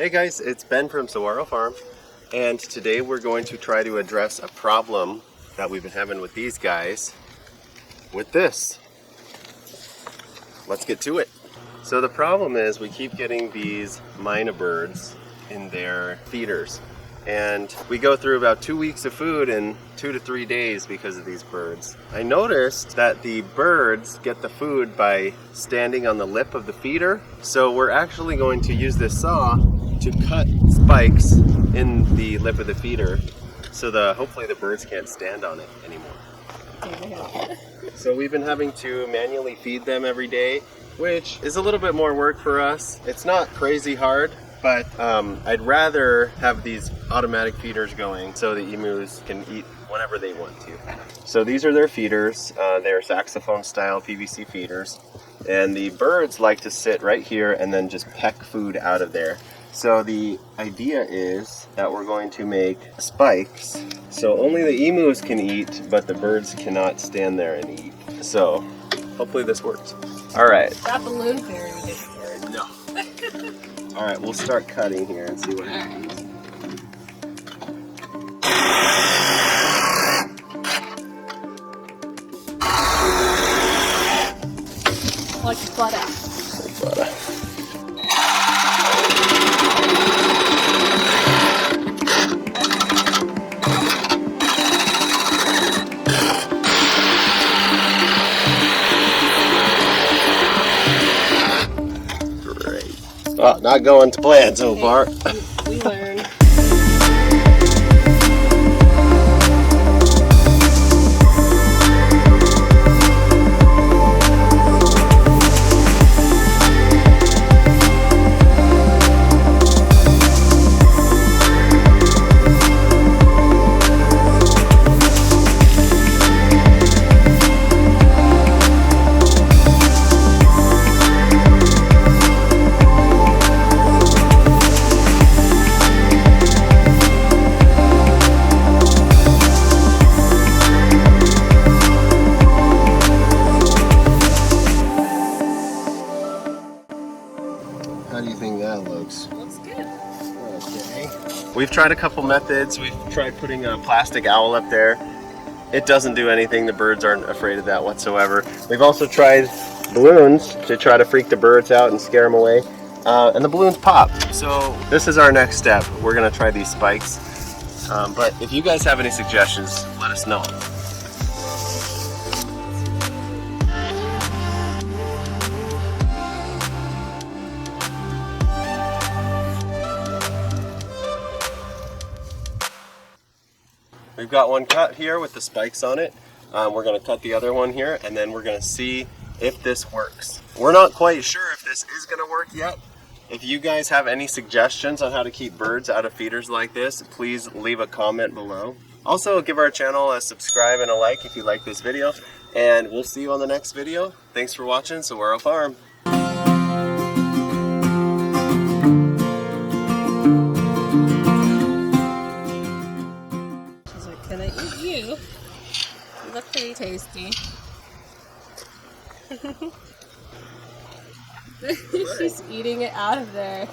Hey guys, it's Ben from Saguaro Farm, and today we're going to try to address a problem that we've been having with these guys with this. Let's get to it. So the problem is we keep getting these myna birds in their feeders, and we go through about 2 weeks of food in 2 to 3 days because of these birds. I noticed that the birds get the food by standing on the lip of the feeder, so we're actually going to use this saw to cut spikes in the lip of the feeder so hopefully the birds can't stand on it anymore. So we've been having to manually feed them every day, which is a little bit more work for us. It's not crazy hard, but I'd rather have these automatic feeders going so the emus can eat whenever they want to. So these are their feeders. They're saxophone style PVC feeders, and the birds like to sit right here and then just peck food out of there. So the idea is that we're going to make spikes so only the emus can eat, but the birds cannot stand there and eat. So hopefully this works. All right. That balloon fairy didn't work. No. All right, we'll start cutting here and see what happens. Like butter. Oh, not going to plan so far. We learn. How do you think that looks? Looks good. Okay. We've tried a couple methods. We've tried putting a plastic owl up there. It doesn't do anything. The birds aren't afraid of that whatsoever. We've also tried balloons to try to freak the birds out and scare them away. And the balloons pop. So this is our next step. We're gonna try these spikes. But if you guys have any suggestions, let us know. We've got one cut here with the spikes on it. We're going to cut the other one here, and then we're going to see if this works. We're not quite sure if this is going to work yet. If you guys have any suggestions on how to keep birds out of feeders like this, please leave a comment below. Also, give our channel a subscribe and a like if you like this video, and we'll see you on the next video. Thanks for watching Saguaro Farm. Can I eat you? You look pretty tasty. She's eating it out of there.